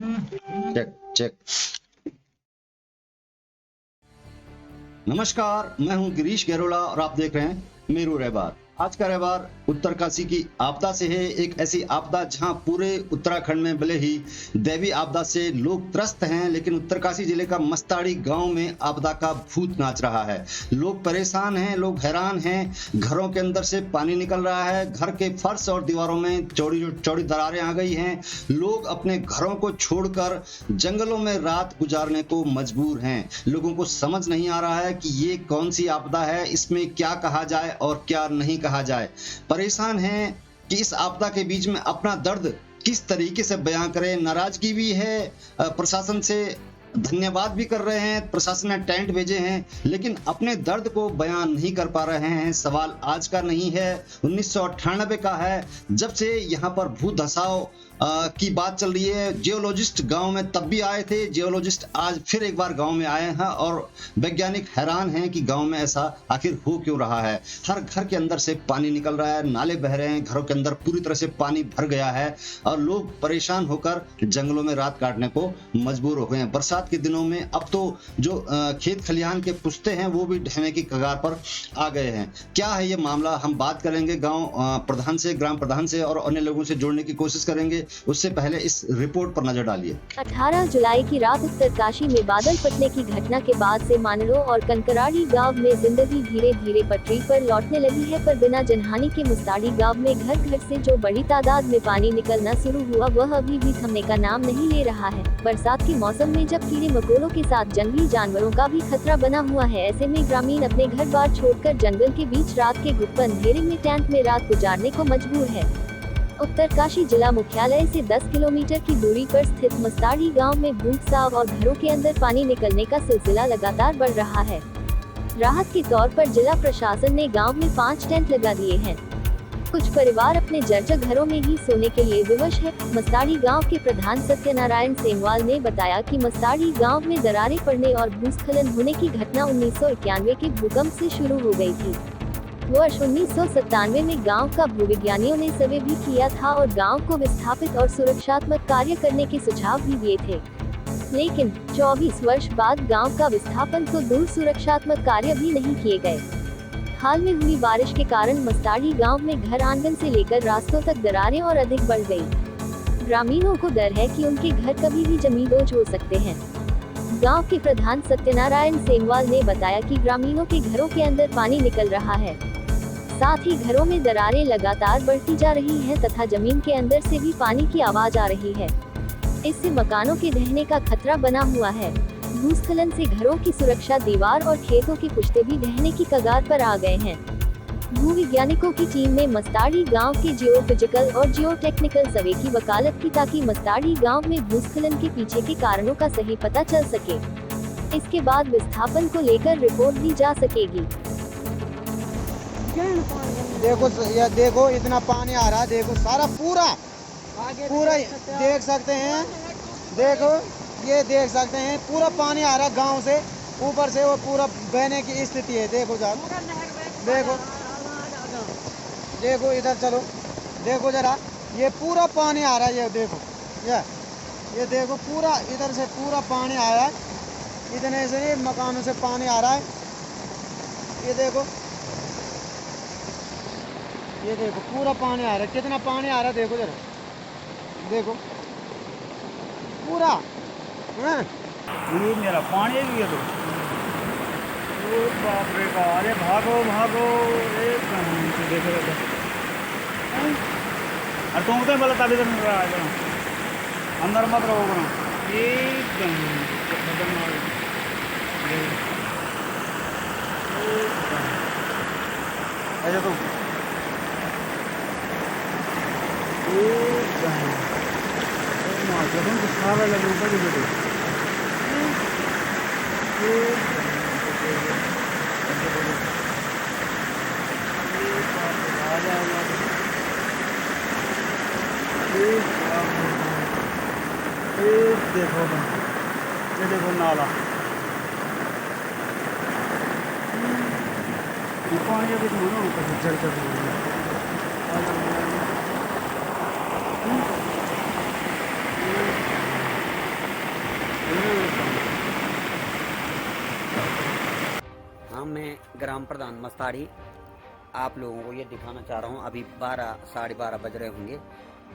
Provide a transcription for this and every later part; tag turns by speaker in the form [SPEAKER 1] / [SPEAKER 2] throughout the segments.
[SPEAKER 1] Check check. नमस्कार, मैं हूं गिरीश गैरोला और आप देख रहे हैं मेरू रहबार। आज का रहबार उत्तरकाशी की आपदा से है। एक ऐसी आपदा जहां पूरे उत्तराखंड में भले ही दैवीय आपदा से लोग त्रस्त हैं, लेकिन उत्तरकाशी जिले का मस्ताड़ी गांव में आपदा का भूत नाच रहा है। लोग परेशान हैं, लोग हैरान हैं। घरों के अंदर से पानी निकल रहा है, घर के फर्श और दीवारों में चौड़ी चौड़ी दरारें आ गई हैं। लोग अपने घरों को छोड़कर जंगलों में रात गुजारने को मजबूर हैं। लोगों को समझ नहीं आ रहा है कि ये कौन सी आपदा है, इसमें क्या कहा जाए और क्या नहीं कहा जाए। परेशान हैं कि इस आपदा के बीच में अपना दर्द किस तरीके से बयां करें। नाराजगी भी है, प्रशासन से धन्यवाद भी कर रहे हैं, प्रशासन ने टेंट भेजे हैं, लेकिन अपने दर्द को बयान नहीं कर पा रहे हैं। सवाल आज का नहीं है, 1998 का है, जब से यहाँ पर भू धसाव की बात चल रही है। जियोलॉजिस्ट गांव में तब भी आए थे, जियोलॉजिस्ट आज फिर एक बार गांव में आए हैं और वैज्ञानिक हैरान हैं कि गांव में ऐसा आखिर हो क्यों रहा है। हर घर के अंदर से पानी निकल रहा है, नाले बह रहे हैं, घरों के अंदर पूरी तरह से पानी भर गया है और लोग परेशान होकर जंगलों में रात काटने को मजबूर हो गए हैं। बरसात के दिनों में अब तो जो खेत खलिहान के पुश्ते हैं वो भी ढहने की कगार पर आ गए हैं। क्या है ये मामला, हम बात करेंगे गांव प्रधान से, ग्राम प्रधान से और अन्य लोगों से जोड़ने की कोशिश करेंगे। उससे पहले इस रिपोर्ट पर नजर डालिए।
[SPEAKER 2] 18 जुलाई की रात उत्तरकाशी में बादल फटने की घटना के बाद से मानड़ो और कनकराड़ी गांव में जिंदगी धीरे धीरे पटरी पर लौटने लगी है, पर बिना जनहानि के मुस्ताड़ी गांव में घर घर से जो बड़ी तादाद में पानी निकलना शुरू हुआ वह अभी भी थमने का नाम नहीं ले रहा है। बरसात के मौसम में जब कीड़े मकोड़ों के साथ जंगली जानवरों का भी खतरा बना हुआ है, ऐसे में ग्रामीण अपने घर बार छोड़कर जंगल के बीच रात के गुप्त अंधेरे में टेंट में रात गुजारने को मजबूर है। उत्तरकाशी जिला मुख्यालय से 10 किलोमीटर की दूरी पर स्थित मस्ताड़ी गांव में भूखसाव और घरों के अंदर पानी निकलने का सिलसिला लगातार बढ़ रहा है। राहत के तौर पर जिला प्रशासन ने गांव में 5 टेंट लगा दिए हैं। कुछ परिवार अपने जर्जर घरों में ही सोने के लिए विवश है। मस्ताड़ी गांव के प्रधान सत्यनारायण सेमवाल ने बताया कि मस्ताड़ी गांव में दरारें पड़ने और भूस्खलन होने की घटना 1991 के भूकंप से शुरू हो गई थी। वर्ष 1997 में गांव का भूविज्ञानियों ने सर्वे भी किया था और गांव को विस्थापित और सुरक्षात्मक कार्य करने के सुझाव भी दिए थे, लेकिन 24 वर्ष बाद गांव का विस्थापन तो दूर सुरक्षात्मक कार्य भी नहीं किए गए। हाल में हुई बारिश के कारण मस्ताड़ी गांव में घर आंगन से लेकर रास्तों तक दरारें और अधिक बढ़ गई। ग्रामीणों को डर है कि उनके घर कभी भी जमींदोज हो सकते हैं। गांव के प्रधान सत्यनारायण सेमवाल ने बताया कि ग्रामीणों के घरों के अंदर पानी निकल रहा है, साथ ही घरों में दरारें लगातार बढ़ती जा रही हैं तथा जमीन के अंदर से भी पानी की आवाज आ रही है। इससे मकानों के ढहने का खतरा बना हुआ है। भूस्खलन से घरों की सुरक्षा दीवार और खेतों की पुश्ते भी ढहने की कगार पर आ गए हैं। भूविज्ञानिकों की टीम ने मस्ताड़ी गांव के जियोफिजिकल और जियोटेक्निकल सर्वे की वकालत की ताकि मस्ताड़ी गांव में भूस्खलन के पीछे के कारणों का सही पता चल सके। इसके बाद विस्थापन को लेकर रिपोर्ट दी जा सकेगी।
[SPEAKER 3] देखो इतना पानी आ रहा है, देखो सारा पूरा देख सकते हैं। देखो ये देख सकते हैं, पूरा पानी आ रहा है गांव से, ऊपर से वो पूरा बहने की स्थिति है। देखो जरा, देखो इधर चलो, देखो जरा, ये पूरा पानी आ रहा है। ये देखो, ये देखो पूरा इधर से पूरा पानी आ रहा है, इतने से मकानों से पानी आ रहा है। ये देखो पूरा पानी आ रहा है, कितना पानी आ रहा है देखो जरा, देखो पूरा।
[SPEAKER 4] ये मेरा पानी भी है तो ओ बाप रे बाप, अरे भागो भागो, एक देखो अरे तुम तो बोला तभी तो मिल रहा है, अंदर मत रहो बना एक ऐसा तो सारा लगे ऊपर ही बैठे देखो, ये देखो नाला, पानी अभी जल कर
[SPEAKER 5] यहाँ मैं ग्राम प्रधान मस्ताड़ी आप लोगों को ये दिखाना चाह रहा हूँ। अभी 12 साढ़े 12 बज रहे होंगे।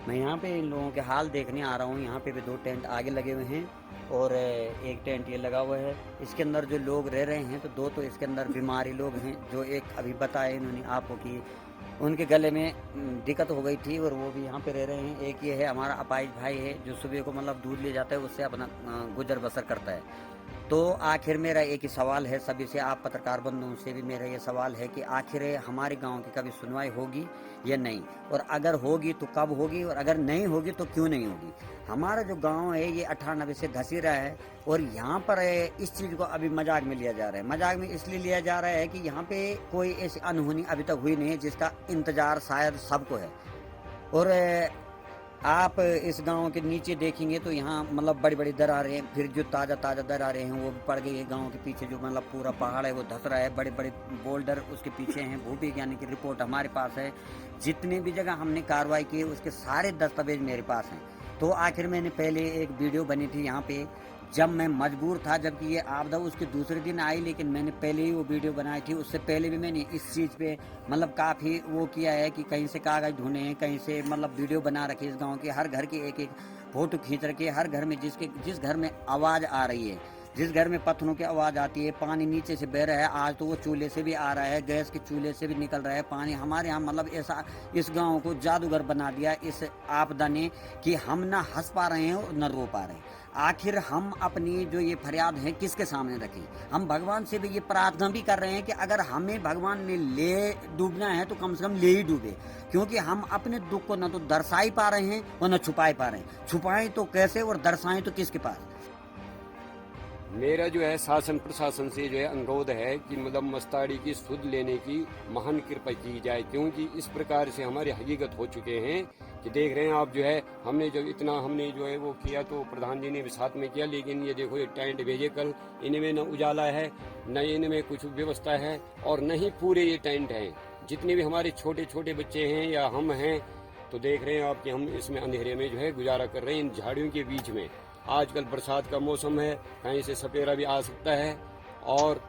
[SPEAKER 5] मैं यहाँ पे इन लोगों के हाल देखने आ रहा हूँ। यहाँ पे भी 2 टेंट आगे लगे हुए हैं और एक टेंट ये लगा हुआ है। इसके अंदर जो लोग रह रहे हैं तो 2 तो इसके अंदर बीमारी लोग हैं, जो एक अभी बताए इन्होंने आपको कि उनके गले में दिक्कत हो गई थी और वो भी यहाँ पे रह रहे हैं। एक ये है हमारा अपाइज भाई है जो सुबह को मतलब दूध ले जाता है, उससे अपना गुजर बसर करता है। तो आखिर मेरा एक ही सवाल है सभी से, आप पत्रकार बंधुओं से भी मेरा ये सवाल है कि आखिर हमारे गांव की कभी सुनवाई होगी या नहीं, और अगर होगी तो कब होगी, और अगर नहीं होगी तो क्यों नहीं होगी। हमारा जो गांव है ये 98 से धसी रहा है और यहाँ पर इस चीज़ को अभी मजाक में लिया जा रहा है। मजाक में इसलिए लिया जा रहा है कि यहाँ पे कोई ऐसी अनहोनी अभी तक हुई नहीं है जिसका इंतजार शायद सबको है। और आप इस गांव के नीचे देखेंगे तो यहाँ मतलब बड़ी बड़ी दरारें, फिर जो ताज़ा दरारें हैं वो भी पड़ गई है। गांव के पीछे जो मतलब पूरा पहाड़ है वो धस रहा है, बड़े बड़े बोल्डर उसके पीछे हैं। भूविज्ञानिक की रिपोर्ट हमारे पास है, जितने भी जगह हमने कार्रवाई की उसके सारे दस्तावेज मेरे पास हैं। तो आखिर मैंने पहले एक वीडियो बनी थी यहाँ पे जब मैं मजबूर था, जबकि ये आपदा उसके दूसरे दिन आई, लेकिन मैंने पहले ही वो वीडियो बनाई थी। उससे पहले भी मैंने इस चीज़ पे मतलब काफ़ी वो किया है कि कहीं से कागज़ ढूंढे हैं, कहीं से मतलब वीडियो बना रखी है। इस गांव के हर घर की एक एक फ़ोटो खींच रखी है। हर घर में जिस घर में आवाज़ आ रही है, जिस घर में पत्थरों की आवाज़ आती है, पानी नीचे से बह रहा है, आज तो वो चूल्हे से भी आ रहा है, गैस के चूल्हे से भी निकल रहा है पानी। हमारे यहाँ मतलब ऐसा इस गांव को जादूगर बना दिया इस आपदा ने कि हम ना हंस पा रहे हैं और न रो पा रहे हैं। आखिर हम अपनी जो ये फरियाद है किसके सामने रखें। हम भगवान से भी ये प्रार्थना भी कर रहे हैं कि अगर हमें भगवान ने ले डूबना है तो कम से कम ले ही डूबे, क्योंकि हम अपने दुख को न तो दर्शा ही पा रहे हैं और न छुपा पा रहे हैं। छुपाएं तो कैसे और दर्शाएं तो किसके पास।
[SPEAKER 6] मेरा जो है शासन प्रशासन से जो है अनुरोध है कि मतलब मस्ताड़ी की सुध लेने की महान कृपा की जाए, क्योंकि इस प्रकार से हमारे हकीकत हो चुके हैं कि देख रहे हैं आप जो है हमने जो है वो किया तो प्रधान जी ने भी साथ में किया, लेकिन ये देखो ये टेंट भेजे कल, इनमें न उजाला है न इनमें कुछ व्यवस्था है और न ही पूरे ये टेंट हैं। जितने भी हमारे छोटे छोटे बच्चे हैं या हम हैं तो देख रहे हैं आप कि हम इसमें अंधेरे में जो है गुजारा कर रहे हैं इन झाड़ियों के बीच में। आजकल बरसात का मौसम है, कहीं से सपेरा भी आ सकता है और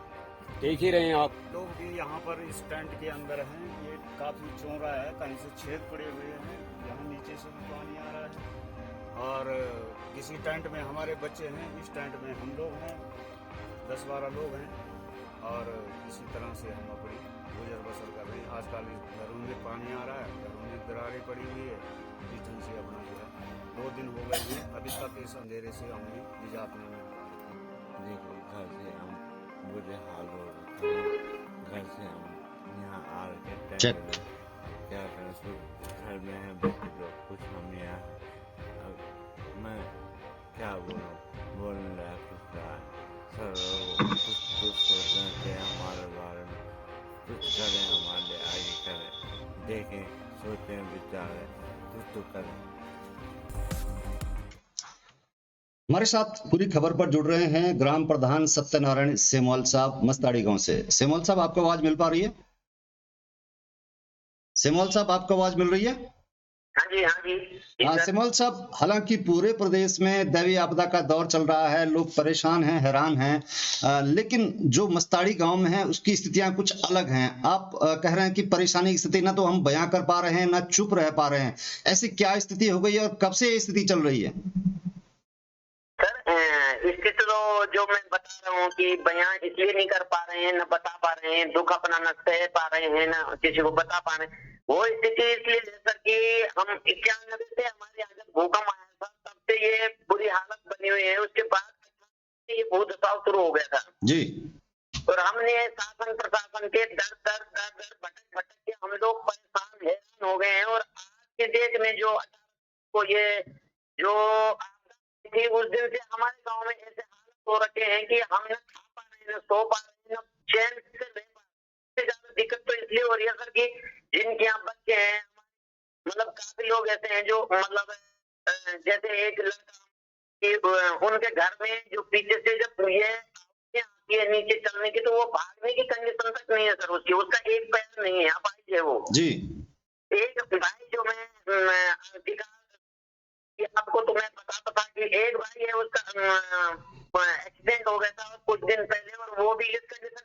[SPEAKER 6] देख ही रहे हैं आप।
[SPEAKER 4] लोग भी यहाँ पर इस टेंट के अंदर हैं। ये काफी चौड़ा है, कहीं से छेद पड़े हुए हैं, यहाँ नीचे से भी पानी आ रहा है। और किसी टेंट में हमारे बच्चे हैं, इस टेंट में हम लोग हैं, 10-12 लोग हैं और इसी तरह से हम अपनी गुजर बसर कर रहे हैं। आजकल घरों में पानी आ रहा है, घरों में दरारें पड़ी हुई है, इस ढंग से अपना जो है 2 दिन हो गए हैं, अभी तक इस अंधेरे से हमें निजात नहीं मिल पा रही।
[SPEAKER 7] देखो घर से हम बुरे हाल हो रहे हैं, घर से हम यहाँ आ के टेंट में क्या करें, घर में है बच्चे लोग, कुछ हम यहाँ अब मैं क्या बोलने रहा कुछ रहा सब कुछ सोचते हैं कि हमारे बारे में कुछ करें, हमारे आगे करें, देखें, सोचें, विचारें, कुछ तो करें।
[SPEAKER 1] हमारे साथ पूरी खबर पर जुड़ रहे हैं ग्राम प्रधान सत्यनारायण सेमवाल साहब मस्ताड़ी गांव से। सेमवाल साहब आपको आवाज मिल पा रही है? सेमवाल साहब आपको आवाज मिल रही है?
[SPEAKER 8] हाँ जी हाँ जी।
[SPEAKER 1] हाँ सेमवाल साहब, हालांकि पूरे प्रदेश में दैवीय आपदा का दौर चल रहा है, लोग परेशान हैं, हैरान हैं, लेकिन जो मस्ताड़ी गांव में है उसकी स्थितियां कुछ अलग हैं। आप कह रहे हैं कि परेशानी की स्थिति ना तो हम बयां कर पा रहे हैं ना चुप रह पा रहे हैं, ऐसी क्या स्थिति हो गई है और कब से ये स्थिति चल रही है?
[SPEAKER 8] स्थिति तो जो मैं बता रहा हूँ कि बयां इसलिए नहीं कर पा रहे हैं, न बता पा रहे हैं, दुख अपना न सह पा रहे हैं, न किसी को बता पा रहे हैं। वो स्थिति इसलिए है सर कि हम 91 से हमारे यहाँ जब भूकंप आया था तब से ये बुरी हालत बनी हुई है। उसके बाद ये भूत दबाव शुरू हो गया था
[SPEAKER 1] जी,
[SPEAKER 8] और हमने शासन प्रशासन के दर भटक के हम लोग परेशान हैरान हो गए हैं। और आज के डेट में जो को ये जो थी उस दिन से हमारे गांव में ऐसे हालत हो रखे हैं कि हम न खा पा रहे हैं, न सो पा रहे हैं, न चैन से रह पा रहे हैं। ज्यादा दिक्कत तो इसलिए हो रही है सर कि जिनके यहाँ बच्चे हैं, मतलब काफी लोग ऐसे हैं जो मतलब जैसे एक लड़का उनके घर में जो पीछे से जब ये आती है नीचे चलने की तो वो भागने की कंडीशन तक नहीं है सर उसकी, उसका एक पैर नहीं है, अपाहिज है वो
[SPEAKER 1] जी।
[SPEAKER 8] एक भाई जो मैं आपको तो मैं बताता था कि एक भाई है उसका एक्सीडेंट हो गया था कुछ दिन पहले और वो भी इस कंडीशन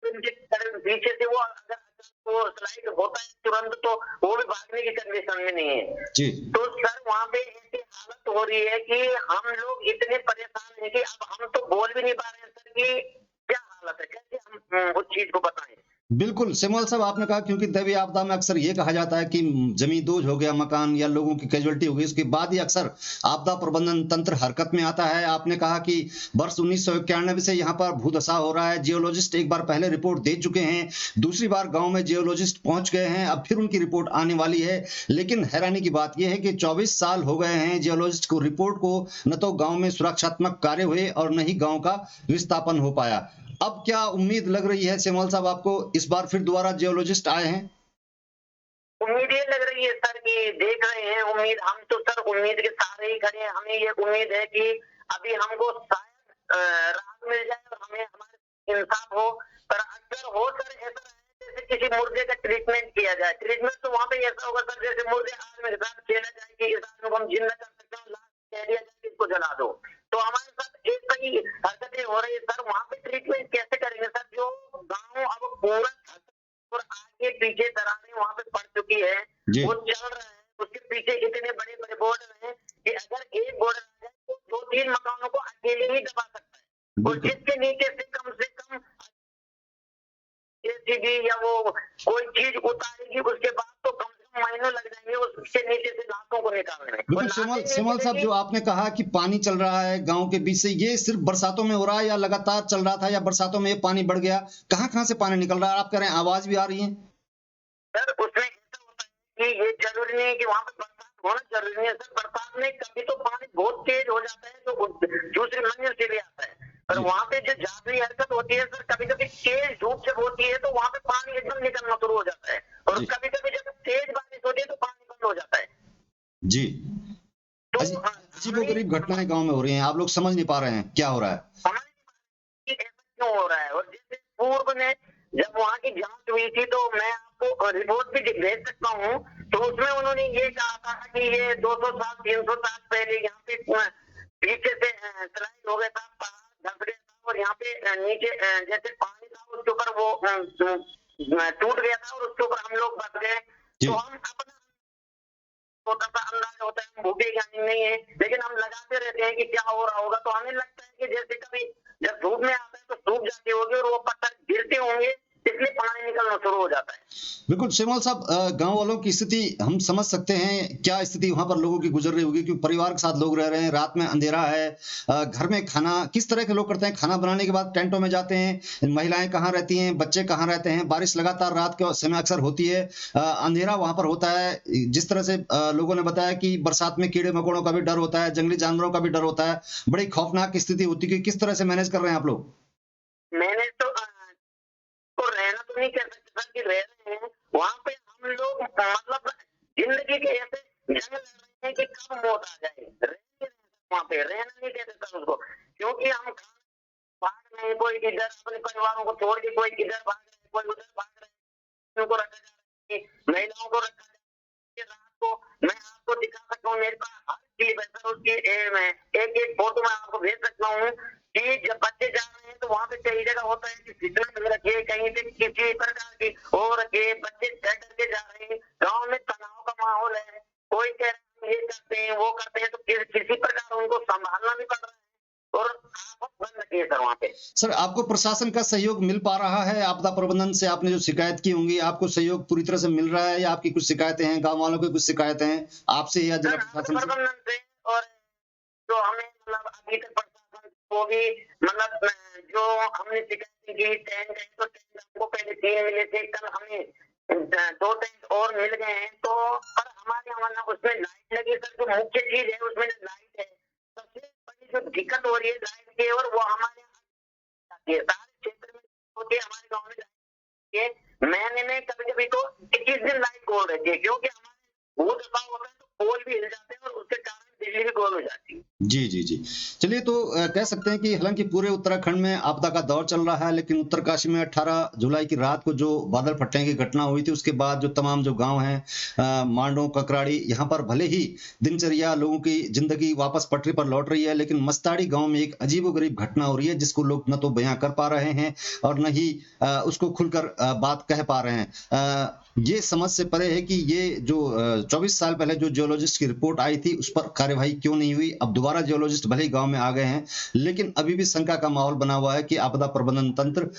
[SPEAKER 8] में उनके पीछे से वो अगर वो स्लाइड होता है तुरंत तो वो भी भागने की कंडीशन में नहीं है।
[SPEAKER 1] जी
[SPEAKER 8] तो सर वहाँ पे ऐसी हालत हो रही है कि हम लोग इतने परेशान हैं कि अब हम तो बोल भी नहीं पा रहे हैं सर कि क्या हालत है, कैसे हम उस चीज को बताएं।
[SPEAKER 1] बिल्कुल सेमवाल साहब, आपने कहा क्योंकि दैवीय आपदा में अक्सर ये कहा जाता है कि जमींदोज हो गया मकान या लोगों की कैजुअलिटी हो गई, उसके बाद ही अक्सर आपदा प्रबंधन तंत्र हरकत में आता है। आपने कहा कि वर्ष 1991 से यहाँ पर भूधसा हो रहा है, जियोलॉजिस्ट एक बार पहले रिपोर्ट दे चुके हैं, दूसरी बार गांव में जियोलॉजिस्ट पहुंच गए हैं, अब फिर उनकी रिपोर्ट आने वाली है। लेकिन हैरानी की बात यह है कि 24 साल हो गए हैं जियोलॉजिस्ट को रिपोर्ट को, न तो गांव में सुरक्षात्मक कार्य हुए और न ही गांव का विस्थापन हो पाया। अब क्या उम्मीद लग रही है सेमवाल साहब आपको, इस बार फिर दोबारा जियोलॉजिस्ट आए हैं?
[SPEAKER 8] उम्मीद ये लग रही है सर कि देख रहे हैं, उम्मीद हम तो सर उम्मीद के सहारे ही खड़े हैं। हमें ये उम्मीद है कि अभी हमको शायद राहत मिल जाए और हमें हमारे इंसाफ हो। पर अगर हो सर ऐसा है जैसे किसी मुर्दे का ट्रीटमेंट किया जाए, ट्रीटमेंट तो वहाँ पे ऐसा होगा सर जैसे मुर्दे आदमी के साथ खेला जाए कि इस आदमी को हम जिंदा कर सकते हैं, लाश कह दिया जाए कि इसको जला दो। तो हमारे साथ एक सही हरकतें हो रही है सर। वहाँ पे ट्रीटमेंट कैसे करेंगे सर? जो गाँव अब पूरा और आगे पीछे दरारें वहाँ पे पड़ चुकी है,
[SPEAKER 1] जी
[SPEAKER 8] वो चल रहा है, उसके पीछे इतने बड़े बड़े बॉर्डर हैं कि अगर एक बॉर्डर आ जाए तो 2-3 मकानों को अकेले ही दबा सकता है। और
[SPEAKER 1] बिल्कुल
[SPEAKER 8] जिसके नीचे से कम जेसीबी या वो कोई चीज उतारेगी उसके बाद तो कम से कम महीनों लग जाएंगे उसके नीचे से लाशों को निकालने में।
[SPEAKER 1] बिल्कुल सेमवाल साहब, जो आपने कहा कि पानी चल रहा है गांव के बीच से, ये सिर्फ बरसातों में हो रहा है या लगातार चल रहा था, या बरसातों में ये पानी बढ़ गया? कहाँ कहाँ से पानी निकल रहा है? आप कह रहे हैं आवाज भी आ रही है।
[SPEAKER 8] सर उसमें ऐसा होता है कि ये जरूरी नहीं है कि वहाँ पे बरसात होना जरूरी नहीं है सर। बरसात में कभी तो पानी बहुत तेज हो जाता है तो दूसरी मंजिल से भी आता है, पर वहाँ पे जो जादुई हरकत होती है सर, कभी कभी तेज धूप जब होती है तो वहाँ पे पानी एकदम निकलना शुरू हो जाता है, और कभी कभी जब तेज बारिश होती है तो पानी बंद हो जाता है।
[SPEAKER 1] जी
[SPEAKER 8] तो
[SPEAKER 1] अजीबोगरीब घटनाएं गांव में हो रही हैं, आप लोग समझ नहीं पा रहे हैं क्या हो रहा है।
[SPEAKER 8] हमारे ऐसा क्यों हो रहा है? और जैसे पूर्व में जब वहाँ की जांच हुई थी तो मैं आपको रिपोर्ट भी भेज सकता हूँ, तो उसमें उन्होंने ये कहा था कि ये 200 साल 300 साल पहले यहाँ पे पीछे से स्लाइड हो गया था, पहाड़ धंस गया था और यहाँ पे नीचे जैसे पानी था उसके ऊपर वो टूट गया था और उसके ऊपर हम लोग बच गए। तो हम अपना छोटा सा अंदाज होता है, हम भूखे ज्ञानी नहीं है, लेकिन हम लगाते रहते हैं कि क्या हो रहा होगा। तो हमें लगता है कि जैसे कभी जब धूप में आता है तो सूख जाती होगी और वो पत्थर गिरते होंगे, इसलिए पानी निकलना शुरू हो जाता है।
[SPEAKER 1] बिल्कुल सेमवाल साहब, गांव वालों की स्थिति हम समझ सकते हैं, क्या स्थिति वहां पर लोगों की गुजर रही होगी, क्योंकि परिवार के साथ लोग रह रहे हैं, रात में अंधेरा है, घर में खाना किस तरह के लोग करते हैं? खाना बनाने के बाद टेंटों में जाते हैं, महिलाएं कहाँ रहती हैं, बच्चे कहाँ रहते हैं? बारिश लगातार रात के समय अक्सर होती है, अंधेरा वहां पर होता है। जिस तरह से लोगों ने बताया कि बरसात में कीड़े मकोड़ों का भी डर होता है, जंगली जानवरों का भी डर होता है, बड़ी खौफनाक स्थिति होती है। किस तरह से मैनेज कर रहे हैं आप लोग?
[SPEAKER 8] मैंने तो रहना तो नहीं कह सकते सर कि रह रहे हैं वहाँ पे हम लोग, मतलब जिंदगी के ऐसे जंग लड़ रहे हैं कि कब मौत आ जाए, वहाँ पे रहना नहीं कहते सर उसको, क्योंकि हम भाग रहे हैं, कोई इधर अपने परिवारों को छोड़ के कोई इधर भाग रहे हैं, कोई उधर भाग रहे हैं, को रखा जा रहा है, महिलाओं को रखा जा रहा है। रात को मैं आपको दिखा सकता हूँ, मेरे पास हर क्लिप है सर उसकी, मैं एक फोटो मैं आपको भेज सकता हूँ कि जब बच्चे जा रहे हैं तो वहाँ पे कई जगह होता है कि फिटनेस रखे, कहीं पे किसी प्रकार की हो रखे, बच्चे डर डर के जा रहे हैं, गाँव में तनाव का माहौल है, कोई कह रहे हैं ये करते हैं वो करते हैं, तो किसी प्रकार उनको संभालना भी पड़ रहा है और आफत बन रही है सर वहाँ पे।
[SPEAKER 1] सर आपको प्रशासन का सहयोग मिल पा रहा है? आपदा प्रबंधन से आपने जो शिकायत की होंगी, आपको सहयोग पूरी तरह से मिल रहा है, या आपकी कुछ शिकायतें हैं, गांव वालों की कुछ शिकायतें हैं आपसे या जिला प्रशासन से?
[SPEAKER 8] प्रबंधन से, और जो हमें मतलब अभी तक प्रशासन को भी मतलब जो हमने शिकायत की, टेंट है तो टेंट हमको पहले 3 मिले थे, कल हमें 2 टेंट और मिल गए हैं। तो पर हमारे यहाँ उसमें लाइट लगी सर, जो मुख्य चीज है उसमें लाइट है, सबसे बड़ी जो दिक्कत हो रही है लाइट की, और वो हमारे यहाँ सारे क्षेत्र में होती है, हमारे गाँव में महीने में कभी कभी तो 21 दिन लाइट गोल रहती है, क्योंकि हमारे भूत दबाव होता है तो पोल भी हिल जाते हैं और उसके कारण बिजली भी गोल हो जाती है।
[SPEAKER 1] जी जी जी। चलिए तो कह सकते हैं कि हालांकि पूरे उत्तराखंड में आपदा का दौर चल रहा है, लेकिन उत्तरकाशी में 18 जुलाई की रात को जो बादल फटने की घटना हुई थी, उसके बाद जो तमाम जो गांव हैं, मांडो, ककराड़ी, यहाँ पर भले ही दिनचर्या लोगों की जिंदगी वापस पटरी पर लौट रही है, लेकिन मस्ताड़ी गांव में एक अजीबोगरीब घटना हो रही है जिसको लोग न तो बयां कर पा रहे हैं और न ही उसको खुलकर बात कह पा रहे हैं। ये समझ से परे है कि ये जो 24 साल पहले जो जियोलॉजिस्ट की रिपोर्ट आई थी उस पर कार्यवाही क्यों नहीं हुई। अब दोबारा जियोलॉजिस्ट भले ही गांव में आ गए हैं, लेकिन अभी भी शंका का माहौल बना हुआ है कि आपदा प्रबंधन तंत्र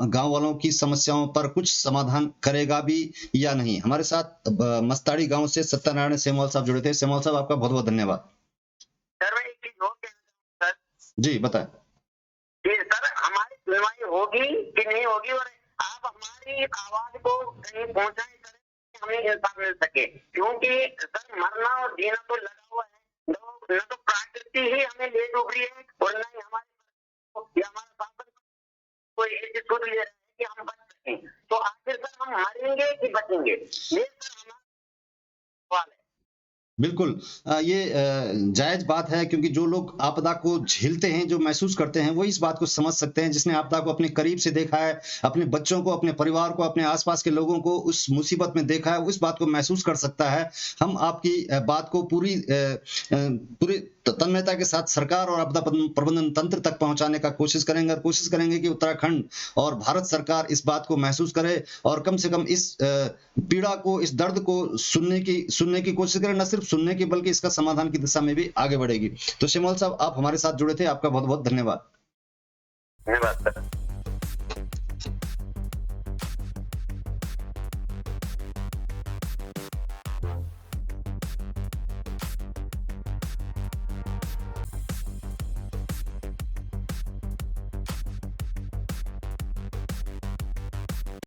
[SPEAKER 1] गांव वालों की समस्याओं पर कुछ समाधान करेगा भी या नहीं। हमारे साथ मस्ताड़ी गांव से सत्यनारायण सेमवाल साहब जुड़े थे। सेमवाल साहब, आपका बहुत बहुत धन्यवाद।
[SPEAKER 8] सर मैं एक चीज और कहना चाहूँ सर।
[SPEAKER 1] जी बताएं।
[SPEAKER 8] कि सर हमारी सुनवाई होगी कि नहीं होगी, और आप हमारी आवाज को कहीं पहुंचाए सर, हमें इंसाफ मिल सके। क्योंकि सर मरना और जीना तो लगा हुआ है, न तो प्रकृति ही हमें ले डूब रही है और न ही हमारे या हमारा शासन कोई ऐसी सोच ले रहा है कि हम बच सकें। तो आखिर सर हम मरेंगे कि बचेंगे, ये सर हमारा सवाल है।
[SPEAKER 1] बिल्कुल ये जायज बात है, क्योंकि जो लोग आपदा को झेलते हैं, जो महसूस करते हैं, वो इस बात को समझ सकते हैं। जिसने आपदा को अपने करीब से देखा है, अपने बच्चों को, अपने परिवार को, अपने आसपास के लोगों को उस मुसीबत में देखा है, वो इस बात को महसूस कर सकता है। हम आपकी बात को पूरी तन्मयता के साथ सरकार और आपदा प्रबंधन तंत्र तक पहुंचाने का कोशिश करेंगे, और कोशिश करेंगे कि उत्तराखंड और भारत सरकार इस बात को महसूस करे और कम से कम इस पीड़ा को, इस दर्द को सुनने की कोशिश करें। न सिर्फ सुनने की, बल्कि इसका समाधान की दिशा में भी आगे बढ़ेगी। तो सेमवाल साहब, आप हमारे साथ जुड़े थे, आपका बहुत बहुत धन्यवाद।
[SPEAKER 8] धन्यवाद सर।